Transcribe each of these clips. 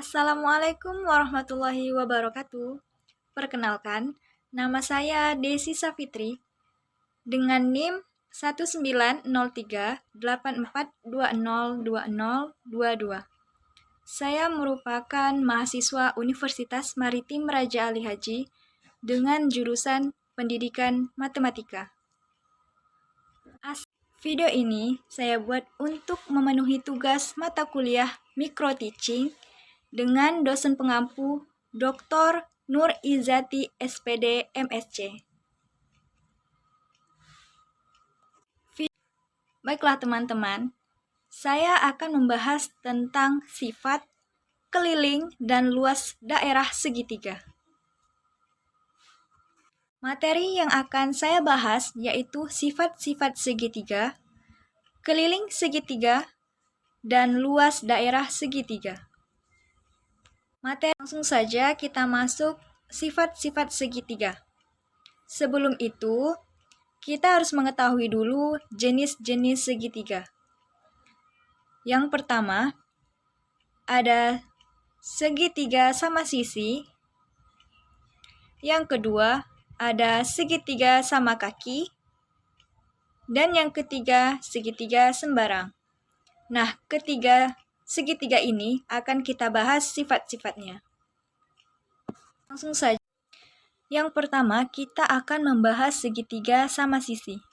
Assalamualaikum warahmatullahi wabarakatuh. Perkenalkan, nama saya Desi Safitri dengan NIM 190384202022. Saya merupakan mahasiswa Universitas Maritim Raja Ali Haji dengan jurusan Pendidikan Matematika. Video ini saya buat untuk memenuhi tugas mata kuliah Micro Teaching dengan dosen pengampu Dr. Nur Izati SPD MSc. Baiklah teman-teman, saya akan membahas tentang sifat, keliling, dan luas daerah segitiga. Materi yang akan saya bahas yaitu sifat-sifat segitiga, keliling segitiga, dan luas daerah segitiga. Langsung saja kita masuk sifat-sifat segitiga. Sebelum itu, kita harus mengetahui dulu jenis-jenis segitiga. Yang pertama, ada segitiga sama sisi. Yang kedua, ada segitiga sama kaki. Dan yang ketiga, segitiga sembarang. Nah, segitiga ini akan kita bahas sifat-sifatnya. Langsung saja. Yang pertama, kita akan membahas segitiga sama sisi.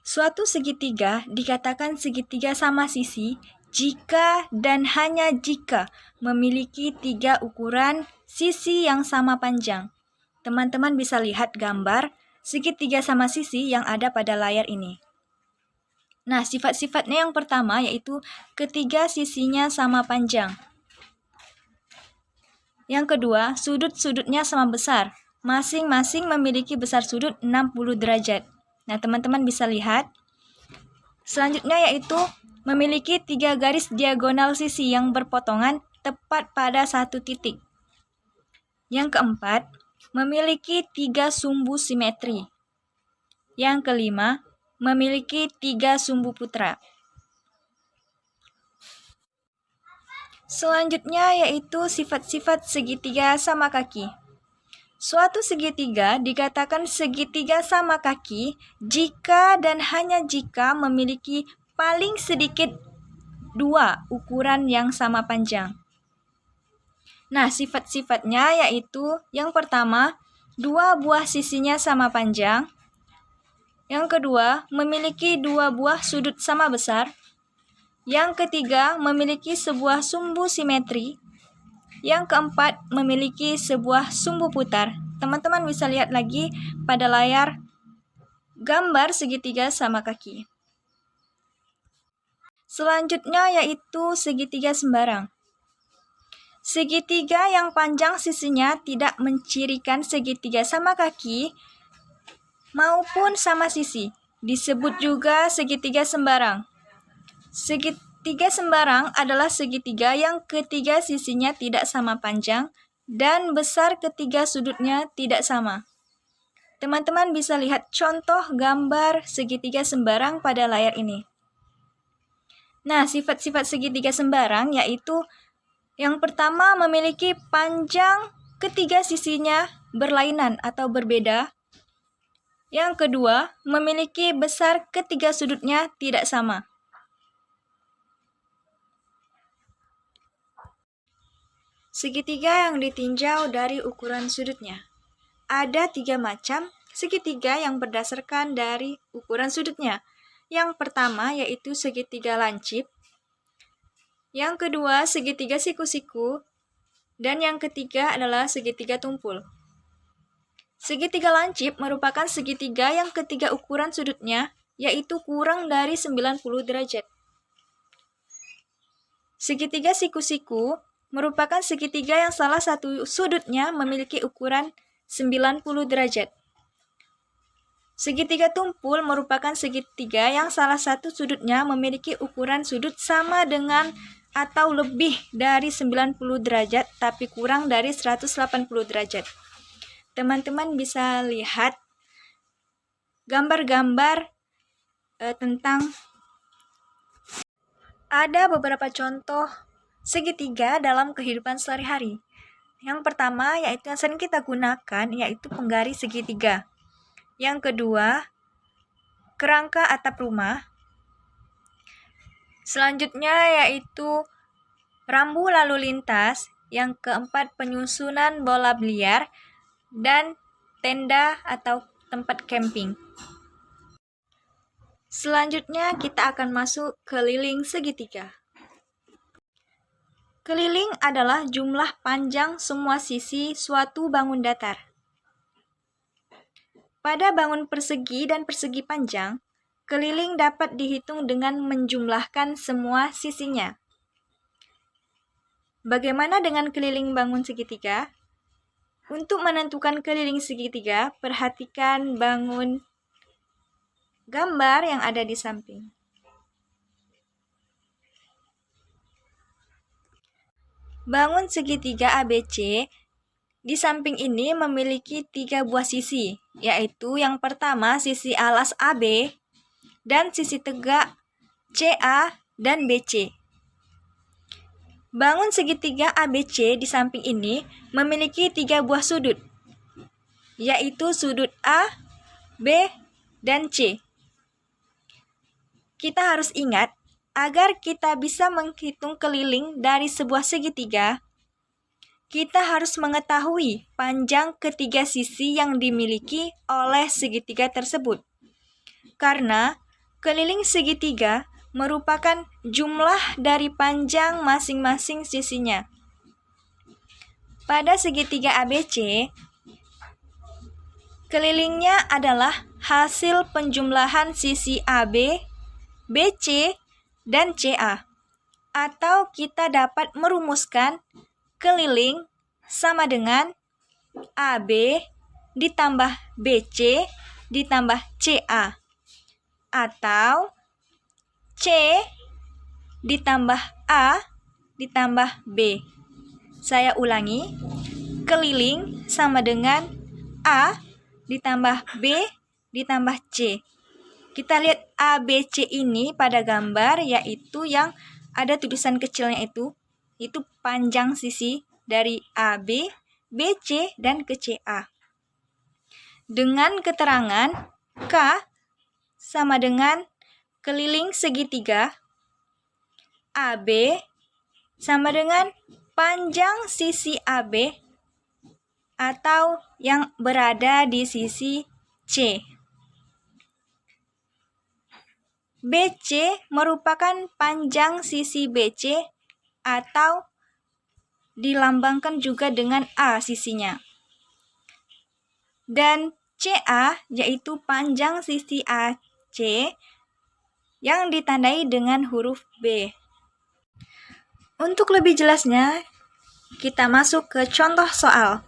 Suatu segitiga dikatakan segitiga sama sisi jika dan hanya jika memiliki 3 ukuran sisi yang sama panjang. Teman-teman bisa lihat gambar segitiga sama sisi yang ada pada layar ini. Nah, sifat-sifatnya yang pertama yaitu ketiga sisinya sama panjang. Yang kedua, sudut-sudutnya sama besar. Masing-masing memiliki besar sudut 60 derajat. Nah, teman-teman bisa lihat. Selanjutnya yaitu memiliki 3 garis diagonal sisi yang berpotongan tepat pada satu titik. Yang keempat, memiliki 3 sumbu simetri. Yang kelima, memiliki 3 sumbu putra. Selanjutnya yaitu sifat-sifat segitiga sama kaki. Suatu segitiga dikatakan segitiga sama kaki jika dan hanya jika memiliki paling sedikit 2 ukuran yang sama panjang. Nah, sifat-sifatnya yaitu yang pertama, 2 buah sisinya sama panjang. Yang kedua, memiliki 2 buah sudut sama besar. Yang ketiga, memiliki sebuah sumbu simetri. Yang keempat, memiliki sebuah sumbu putar. Teman-teman bisa lihat lagi pada layar gambar segitiga sama kaki. Selanjutnya yaitu segitiga sembarang. Segitiga yang panjang sisinya tidak mencirikan segitiga sama kaki maupun sama sisi. Disebut juga segitiga sembarang. Segitiga sembarang adalah segitiga yang ketiga sisinya tidak sama panjang dan besar ketiga sudutnya tidak sama. Teman-teman bisa lihat contoh gambar segitiga sembarang pada layar ini. Nah, sifat-sifat segitiga sembarang yaitu yang pertama memiliki panjang ketiga sisinya berlainan atau berbeda. Yang kedua, memiliki besar ketiga sudutnya tidak sama. Segitiga yang ditinjau dari ukuran sudutnya. Ada 3 macam segitiga yang berdasarkan dari ukuran sudutnya. Yang pertama yaitu segitiga lancip. Yang kedua segitiga siku-siku. Dan yang ketiga adalah segitiga tumpul. Segitiga lancip merupakan segitiga yang ketiga ukuran sudutnya yaitu kurang dari 90 derajat. Segitiga siku-siku merupakan segitiga yang salah satu sudutnya memiliki ukuran 90 derajat. Segitiga tumpul merupakan segitiga yang salah satu sudutnya memiliki ukuran sudut sama dengan atau lebih dari 90 derajat tapi kurang dari 180 derajat. Teman-teman bisa lihat gambar-gambar tentang ada beberapa contoh segitiga dalam kehidupan sehari-hari. Yang pertama yaitu yang sering kita gunakan yaitu penggaris segitiga. Yang kedua, kerangka atap rumah. Selanjutnya yaitu rambu lalu lintas. Yang keempat, penyusunan bola biliar dan tenda atau tempat camping. Selanjutnya kita akan masuk ke keliling segitiga. Keliling adalah jumlah panjang semua sisi suatu bangun datar. Pada bangun persegi dan persegi panjang, keliling dapat dihitung dengan menjumlahkan semua sisinya. Bagaimana dengan keliling bangun segitiga? Untuk menentukan keliling segitiga, perhatikan bangun gambar yang ada di samping. Bangun segitiga ABC di samping ini memiliki 3 buah sisi, yaitu yang pertama sisi alas AB dan sisi tegak CA dan BC. Bangun segitiga ABC di samping ini memiliki 3 buah sudut, yaitu sudut A, B, dan C. Kita harus ingat, agar kita bisa menghitung keliling dari sebuah segitiga, kita harus mengetahui panjang ketiga sisi yang dimiliki oleh segitiga tersebut. Karena keliling segitiga merupakan jumlah dari panjang masing-masing sisinya. Pada segitiga ABC, kelilingnya adalah hasil penjumlahan sisi AB, BC, dan CA. Atau kita dapat merumuskan keliling sama dengan AB ditambah BC ditambah CA. Atau C ditambah A ditambah B. Saya ulangi, keliling sama dengan A ditambah B ditambah C. Kita lihat ABC ini pada gambar, yaitu yang ada tulisan kecilnya itu panjang sisi dari AB, BC, dan ke CA. Dengan keterangan K sama dengan keliling segitiga AB sama dengan panjang sisi AB atau yang berada di sisi C. BC merupakan panjang sisi BC atau dilambangkan juga dengan A sisinya. Dan CA yaitu panjang sisi AC yang ditandai dengan huruf B. Untuk lebih jelasnya, kita masuk ke contoh soal.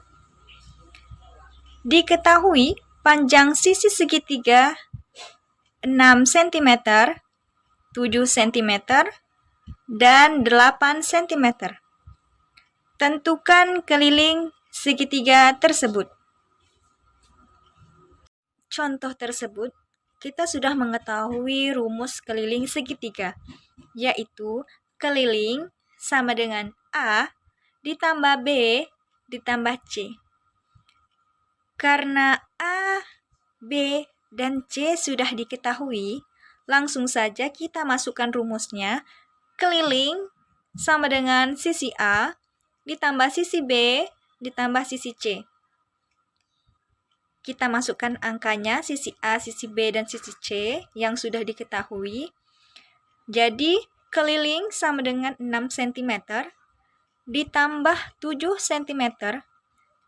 Diketahui panjang sisi segitiga 6 cm, 7 cm, dan 8 cm. Tentukan keliling segitiga tersebut. Contoh tersebut, kita sudah mengetahui rumus keliling segitiga, yaitu keliling sama dengan A ditambah B ditambah C. Karena A, B, dan C sudah diketahui, langsung saja kita masukkan rumusnya. Keliling sama dengan sisi A ditambah sisi B ditambah sisi C. Kita masukkan angkanya sisi A, sisi B, dan sisi C yang sudah diketahui. Jadi keliling sama dengan 6 cm ditambah 7 cm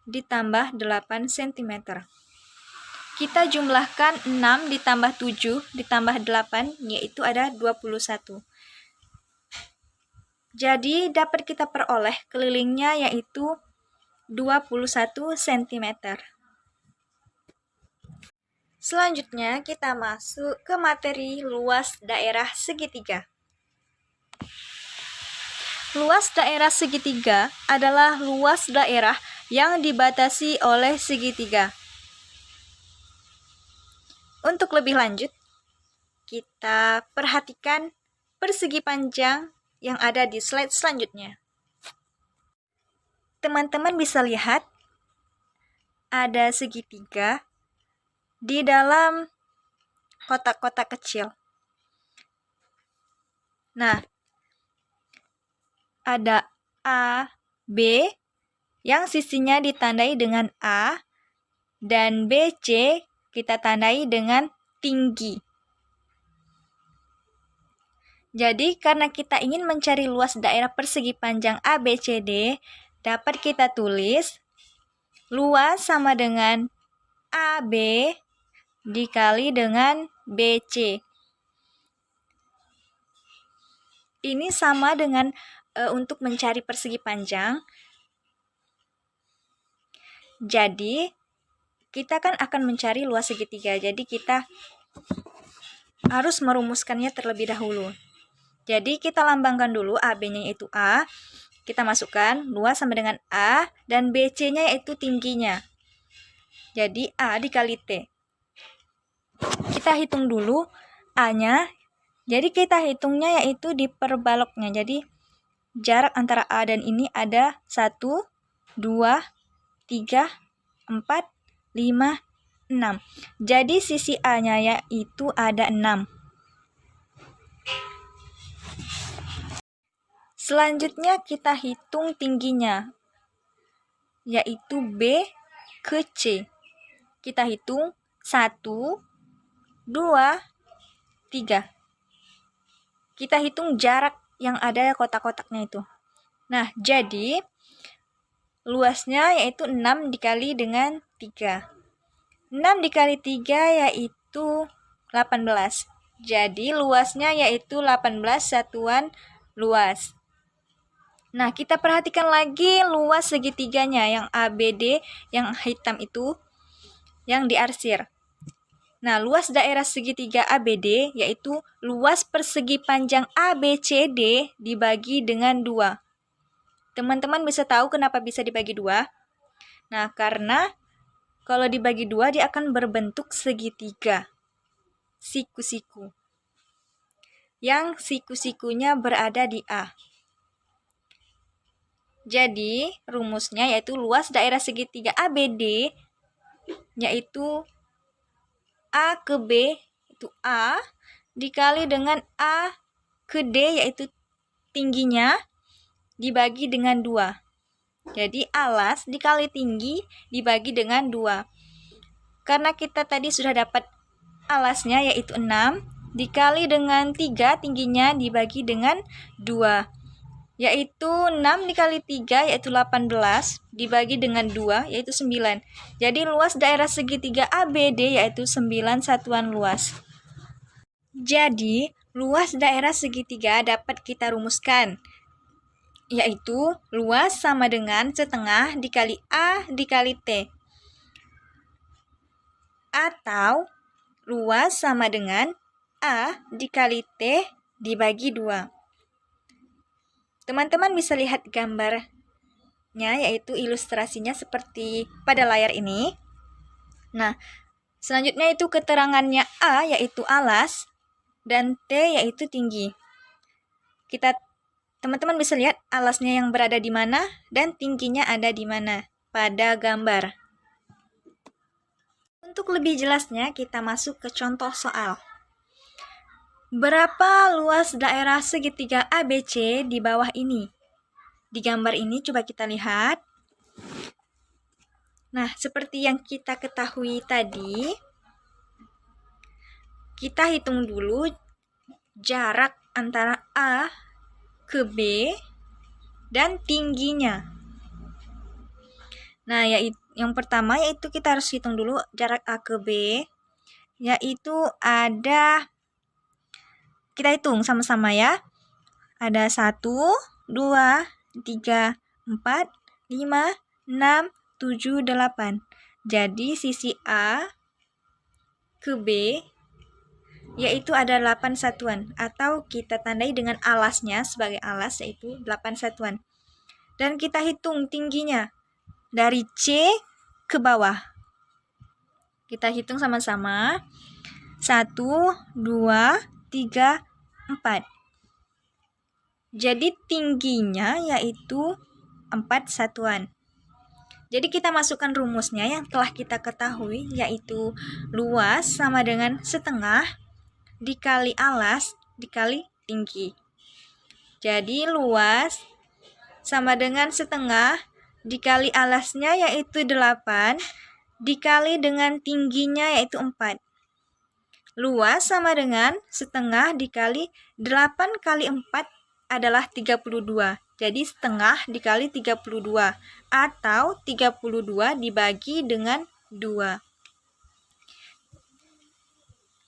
ditambah 8 cm. Kita jumlahkan 6 ditambah 7 ditambah 8, yaitu ada 21. Jadi dapat kita peroleh kelilingnya yaitu 21 cm. Selanjutnya kita masuk ke materi luas daerah segitiga. Luas daerah segitiga adalah luas daerah yang dibatasi oleh segitiga. Untuk lebih lanjut, kita perhatikan persegi panjang yang ada di slide selanjutnya. Teman-teman bisa lihat ada segitiga di dalam kotak-kotak kecil. Nah, ada A, B yang sisinya ditandai dengan A dan B, C kita tandai dengan tinggi. Jadi, karena kita ingin mencari luas daerah persegi panjang ABCD, dapat kita tulis luas sama dengan AB dikali dengan BC. Ini sama dengan untuk mencari persegi panjang. Jadi, kita kan akan mencari luas segitiga. Jadi, kita harus merumuskannya terlebih dahulu. Jadi, kita lambangkan dulu AB-nya yaitu A. Kita masukkan luas sama dengan A dan BC-nya yaitu tingginya. Jadi, A dikali T. Kita hitung dulu A-nya. Jadi, kita hitungnya yaitu di perbaloknya. Jadi, jarak antara A dan ini ada 1, 2, 3, 4, 5, 6. Jadi, sisi A-nya yaitu ada 6. Selanjutnya, kita hitung tingginya, yaitu B ke C. Kita hitung 1, 2, 3. Kita hitung jarak yang ada kotak-kotaknya itu. Nah, jadi luasnya yaitu 6 dikali dengan 3. 6 dikali 3 yaitu 18. Jadi luasnya yaitu 18 satuan luas. Nah, kita perhatikan lagi luas segitiganya yang ABD yang hitam itu yang diarsir. Nah, luas daerah segitiga ABD yaitu luas persegi panjang ABCD dibagi dengan 2. Teman-teman bisa tahu kenapa bisa dibagi 2? Nah, karena kalau dibagi 2 dia akan berbentuk segitiga. Siku-siku. Yang siku-sikunya berada di A. Jadi, rumusnya yaitu luas daerah segitiga ABD yaitu A ke B itu A dikali dengan A ke D yaitu tingginya dibagi dengan 2. Jadi alas dikali tinggi dibagi dengan 2. Karena kita tadi sudah dapat alasnya yaitu 6 dikali dengan 3 tingginya dibagi dengan 2. Yaitu 6 dikali 3 yaitu 18 dibagi dengan 2 yaitu 9. Jadi luas daerah segitiga ABD yaitu 9 satuan luas. Jadi luas daerah segitiga dapat kita rumuskan yaitu luas sama dengan setengah dikali A dikali T. Atau luas sama dengan A dikali T dibagi 2. Teman-teman bisa lihat gambarnya yaitu ilustrasinya seperti pada layar ini. Nah, selanjutnya itu keterangannya A yaitu alas dan T yaitu tinggi. Teman-teman bisa lihat alasnya yang berada di mana dan tingginya ada di mana pada gambar. Untuk lebih jelasnya kita masuk ke contoh soal. Berapa luas daerah segitiga ABC di bawah ini? Di gambar ini coba kita lihat. Nah, seperti yang kita ketahui tadi, kita hitung dulu jarak antara A ke B dan tingginya. Nah, yang pertama yaitu kita harus hitung dulu jarak A ke B, yaitu ada, kita hitung sama-sama ya. Ada 1, 2, 3, 4, 5, 6, 7, 8. Jadi sisi A ke B yaitu ada 8 satuan atau kita tandai dengan alasnya sebagai alas yaitu 8 satuan. Dan kita hitung tingginya dari C ke bawah. Kita hitung sama-sama. 1, 2, 3, 4. Jadi tingginya yaitu 4 satuan. Jadi kita masukkan rumusnya yang telah kita ketahui, yaitu luas sama dengan setengah dikali alas dikali tinggi. Jadi luas sama dengan setengah dikali alasnya yaitu 8 dikali dengan tingginya yaitu 4. Luas sama dengan setengah dikali 8 kali 4 adalah 32. Jadi setengah dikali 32 atau 32 dibagi dengan 2.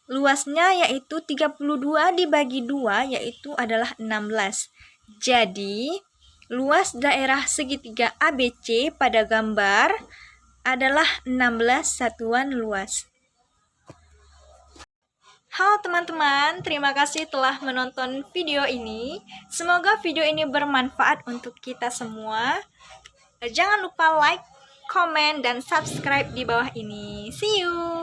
Luasnya yaitu 32 dibagi 2 yaitu adalah 16. Jadi luas daerah segitiga ABC pada gambar adalah 16 satuan luas. Halo teman-teman, terima kasih telah menonton video ini. Semoga video ini bermanfaat untuk kita semua. Jangan lupa like, komen, dan subscribe di bawah ini. See you!